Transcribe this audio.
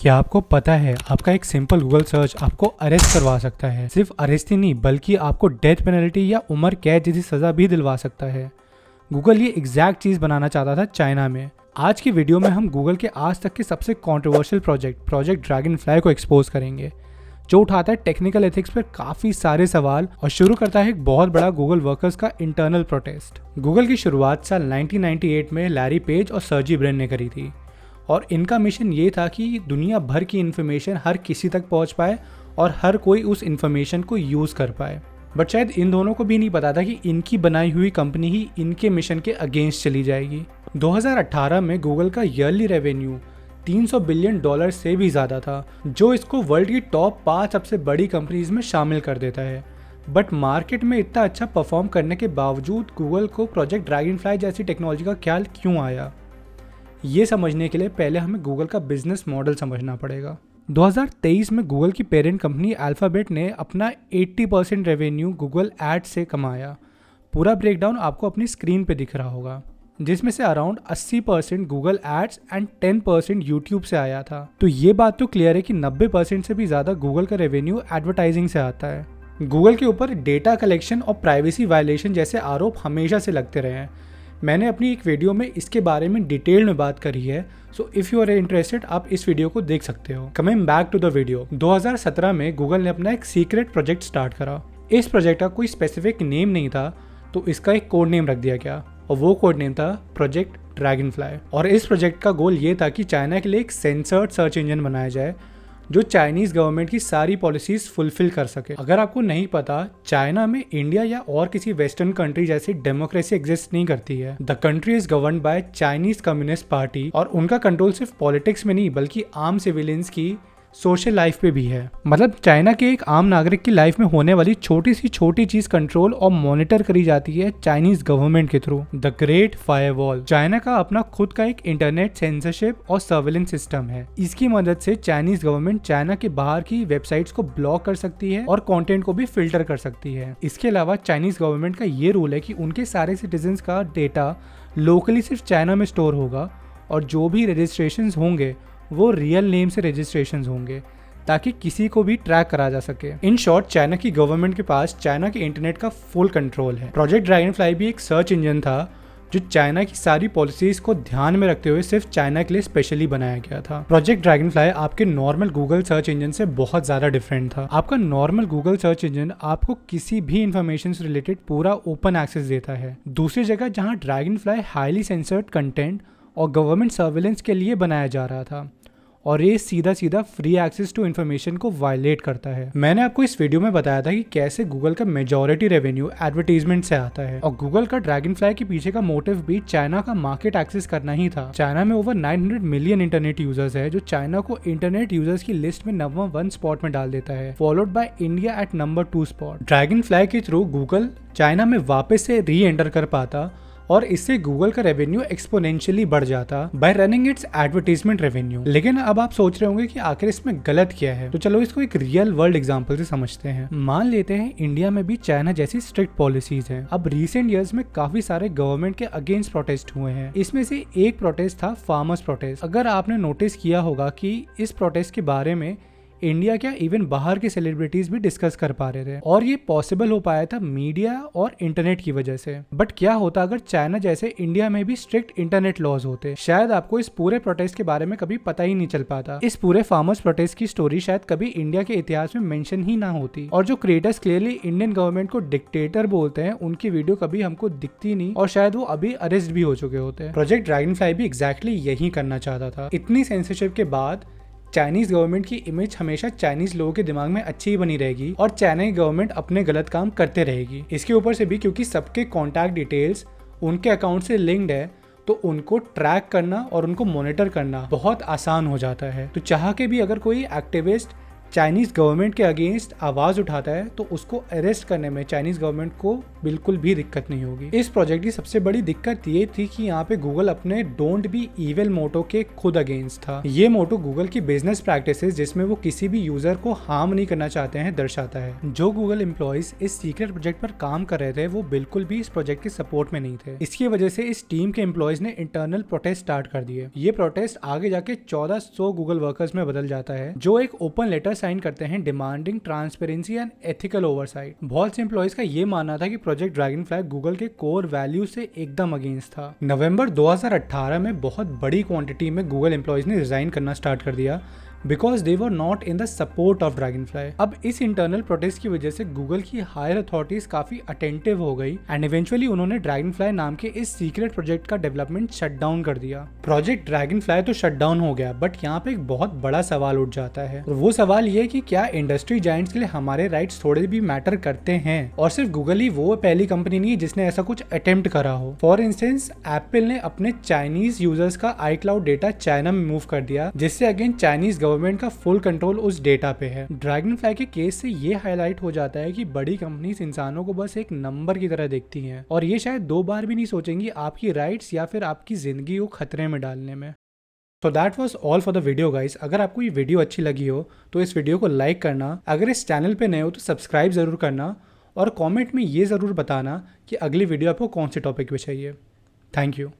क्या आपको पता है आपका एक सिंपल गूगल सर्च आपको अरेस्ट करवा सकता है। सिर्फ अरेस्ट ही नहीं बल्कि आपको डेथ पेनल्टी या उम्र कैद जैसी सजा भी दिलवा सकता है। गूगल ये एग्जैक्ट चीज बनाना चाहता था चाइना में। आज की वीडियो में हम गूगल के आज तक के सबसे कंट्रोवर्शियल प्रोजेक्ट ड्रैगन फ्लाई को एक्सपोज करेंगे, जो उठाता है टेक्निकल एथिक्स पर काफी सारे सवाल और शुरू करता है एक बहुत बड़ा गूगल वर्कर्स का इंटरनल प्रोटेस्ट। गूगल की शुरुआत साल 1998 में लैरी पेज और सर्जी ब्रिन ने करी थी और इनका मिशन ये था कि दुनिया भर की इन्फॉर्मेशन हर किसी तक पहुंच पाए और हर कोई उस इन्फॉर्मेशन को यूज कर पाए। बट शायद इन दोनों को भी नहीं पता था कि इनकी बनाई हुई कंपनी ही इनके मिशन के अगेंस्ट चली जाएगी। 2018 में गूगल का ईयरली रेवेन्यू $300 बिलियन से भी ज़्यादा था, जो इसको वर्ल्ड की टॉप 5 सबसे बड़ी कंपनीज में शामिल कर देता है। बट मार्केट में इतना अच्छा परफॉर्म करने के बावजूद गूगल को प्रोजेक्ट ड्रैगन फ्लाई जैसी टेक्नोलॉजी का ख्याल क्यों आया, ये समझने के लिए पहले हमें गूगल का बिजनेस मॉडल समझना पड़ेगा। 2023 में गूगल की पेरेंट कंपनी अल्फाबेट ने अपना 80% रेवेन्यू गूगल एड्स से कमाया। पूरा ब्रेकडाउन आपको अपनी स्क्रीन पे दिख रहा होगा, जिसमें से around 80% Google ads and 10% YouTube से आया था। तो ये बात तो क्लियर है कि 90% से भी ज़्यादा गूगल का रेवेन्यू एडवर्टाइजिंग से आता है। गूगल के ऊपर डेटा कलेक्शन और प्राइवेसी वायलेशन जैसे आरोप हमेशा से लगते रहे हैं। मैंने अपनी एक वीडियो में इसके बारे में डिटेल में बात करी है, so if you are interested आप इस वीडियो को देख सकते हो। Coming back to the video, 2017 में गूगल ने अपना एक सीक्रेट प्रोजेक्ट स्टार्ट करा। इस प्रोजेक्ट का कोई स्पेसिफिक नेम नहीं था, तो इसका एक कोड नेम रख दिया गया और वो कोड नेम था प्रोजेक्ट ड्रैगन फ्लाई। और इस प्रोजेक्ट का गोल ये था कि चाइना के लिए एक सेंसर्ड सर्च इंजन बनाया जाए जो चाइनीज गवर्नमेंट की सारी पॉलिसीज फुलफिल कर सके। अगर आपको नहीं पता, चाइना में इंडिया या और किसी वेस्टर्न कंट्री जैसी डेमोक्रेसी एग्जिस्ट नहीं करती है। The country is governed bye Chinese communist party और उनका कंट्रोल सिर्फ पॉलिटिक्स में नहीं बल्कि आम सिविलियंस की सोशल लाइफ पे भी है। मतलब चाइना के एक आम नागरिक की लाइफ में होने वाली छोटी सी छोटी चीज कंट्रोल और मॉनिटर करी जाती है चाइनीज गवर्नमेंट के through. The great firewall China का अपना खुद का एक इंटरनेट सेंसरशिप और सर्वेलेंस सिस्टम है। इसकी मदद से चाइनीज गवर्नमेंट चाइना के बाहर की वेबसाइट्स को ब्लॉक कर सकती है और कंटेंट को भी फिल्टर कर सकती है। इसके अलावा चाइनीज गवर्नमेंट का ये रूल है कि उनके सारे सिटीजन्स का डेटा लोकली सिर्फ चाइना में स्टोर होगा और जो भी रजिस्ट्रेशन होंगे वो रियल नेम से रजिस्ट्रेशन होंगे ताकि किसी को भी ट्रैक करा जा सके। इन शॉर्ट, चाइना की गवर्नमेंट के पास चाइना के इंटरनेट का फुल कंट्रोल है। प्रोजेक्ट ड्रैगन फ्लाई भी एक सर्च इंजन था जो चाइना की सारी पॉलिसीज को ध्यान में रखते हुए सिर्फ चाइना के लिए स्पेशली बनाया गया था। प्रोजेक्ट ड्रैगन फ्लाई आपके नॉर्मल गूगल सर्च इंजन से बहुत ज्यादा डिफरेंट था। आपका नॉर्मल गूगल सर्च इंजन आपको किसी भी इंफॉर्मेशन से रिलेटेड पूरा ओपन एक्सेस देता है। दूसरी जगह जहाँ Dragonfly highly censored content और गवर्नमेंट सर्वेलेंस के लिए बनाया जा रहा था और ये सीधा सीधा फ्री एक्सेस टू इन्फॉर्मेशन को वायलेट करता है। मैंने आपको इस वीडियो में बताया था कि कैसे गूगल का मेजॉरिटी रेवेन्यू एडवर्टाइजमेंट से आता है और गूगल का ड्रैगन फ्लाई के पीछे का मोटिव भी चाइना का मार्केट एक्सेस करना ही था। चाइना में ओवर 900 मिलियन इंटरनेट यूजर्स है, जो चाइना को इंटरनेट यूजर्स की लिस्ट में नंबर 1 स्पॉट में डाल देता है, followed by India at number 2 spot. Dragon fly के थ्रू गूगल चाइना में वापस से री एंटर कर पाता और इससे गूगल का रेवेन्यू एक्सपोनेंशियली बढ़ जाता bye running it's advertisement revenue. लेकिन अब आप सोच रहे होंगे कि आखिर इसमें गलत क्या है, तो चलो इसको एक रियल वर्ल्ड एग्जांपल से समझते हैं। मान लेते हैं इंडिया में भी चाइना जैसी स्ट्रिक्ट पॉलिसीज हैं। अब रिसेंट ईयर्स में काफी सारे गवर्नमेंट के अगेंस्ट प्रोटेस्ट हुए हैं। इसमें से एक प्रोटेस्ट था फार्मर्स प्रोटेस्ट। अगर आपने नोटिस किया होगा कि इस प्रोटेस्ट के बारे में इंडिया क्या इवन बाहर के सेलिब्रिटीज भी डिस्कस कर पा रहे थे और ये पॉसिबल हो पाया था मीडिया और इंटरनेट की वजह से। बट क्या होता अगर चाइना जैसे इंडिया में भी स्ट्रिक्ट इंटरनेट लॉज होते? शायद आपको इस पूरे प्रोटेस्ट के बारे में कभी पता ही नहीं चल पाता। इस पूरे फार्मर्स प्रोटेस्ट की स्टोरी शायद कभी इंडिया के इतिहास में मेंशन ही ना होती और जो क्रिएटर्स क्लियरली इंडियन गवर्नमेंट को डिक्टेटर बोलते हैं, उनकी वीडियो कभी हमको दिखती नहीं और शायद वो अभी अरेस्ट भी हो चुके होते। प्रोजेक्ट ड्रैगन फ्लाई भी एग्जैक्टली यही करना चाहता था। इतनी सेंसरशिप के बाद चाइनीज गवर्नमेंट की इमेज हमेशा चाइनीज लोगों के दिमाग में अच्छी ही बनी रहेगी और चाइना की गवर्नमेंट अपने गलत काम करते रहेगी। इसके ऊपर से भी क्योंकि सबके कॉन्टैक्ट डिटेल्स उनके अकाउंट से लिंक्ड है, तो उनको ट्रैक करना और उनको मॉनिटर करना बहुत आसान हो जाता है। तो चाह के भी अगर कोई एक्टिविस्ट चाइनीज गवर्नमेंट के अगेंस्ट आवाज उठाता है तो उसको अरेस्ट करने में चाइनीज गवर्नमेंट को बिल्कुल भी दिक्कत नहीं होगी। इस प्रोजेक्ट की सबसे बड़ी दिक्कत ये थी कि यहाँ पे गूगल अपने डोंट बी इविल मोटो के खुद अगेंस्ट था। ये मोटो गूगल की बिजनेस प्रैक्टिसेस जिसमें वो किसी भी यूजर को हार्म नहीं करना चाहते हैं दर्शाता है। जो गूगल एम्प्लॉइज इस सीक्रेट प्रोजेक्ट पर काम कर रहे थे वो बिल्कुल भी इस प्रोजेक्ट के सपोर्ट में नहीं थे। इसकी वजह से इस टीम के एम्प्लॉइज ने इंटरनल प्रोटेस्ट स्टार्ट कर दिए। ये प्रोटेस्ट आगे जाके 1400 गूगल वर्कर्स में बदल जाता है जो एक ओपन लेटर साइन करते हैं demanding transparency and ethical oversight. बहुत से एम्प्लॉइज का ये मानना था कि प्रोजेक्ट ड्रैगनफ्लाई गूगल के कोर वैल्यू से एकदम अगेंस्ट था। नवंबर 2018 में बहुत बड़ी क्वांटिटी में गूगल एम्प्लॉइज ने रिजाइन करना स्टार्ट कर दिया because they were not in the support of Dragonfly. अब इस इंटरनल प्रोटेस्ट की वजह से गूगल की हायर अथॉरिटीज काफी अटेंटिव हो गई एंड इवेंचुअली उन्होंने ड्रैगनफ्लाई नाम के इस सीक्रेट प्रोजेक्ट का डेवलपमेंट शट डाउन कर दिया। प्रोजेक्ट ड्रैगनफ्लाई तो शट डाउन हो गया बट यहाँ पे एक बहुत बड़ा सवाल उठ जाता है और वो सवाल ये कि क्या इंडस्ट्री जायंट्स के लिए हमारे राइट्स थोड़े भी मैटर करते हैं। और सिर्फ गूगल ही वो पहली कंपनी नहीं है जिसने ऐसा कुछ अटेम्प्ट करा हो। फॉर इंस्टेंस एप्पल ने अपने चाइनीज यूजर्स का iCloud डेटा चाइना में मूव कर दिया जिससे अगेन चाइनीज गवर्नमेंट का फुल कंट्रोल उस डेटा पे है। ड्रैगनफ्लाई के केस से ये हाईलाइट हो जाता है कि बड़ी कंपनीज इंसानों को बस एक नंबर की तरह देखती हैं और ये शायद 2 बार भी नहीं सोचेंगी आपकी राइट्स या फिर आपकी जिंदगी को खतरे में डालने में। तो that was all for the video guys. अगर आपको ये वीडियो अच्छी लगी हो तो इस वीडियो को लाइक करना, अगर इस चैनल पे नए हो तो सब्सक्राइब जरूर करना और कमेंट में ये ज़रूर बताना कि अगली वीडियो आपको कौन से टॉपिक पे चाहिए। Thank you.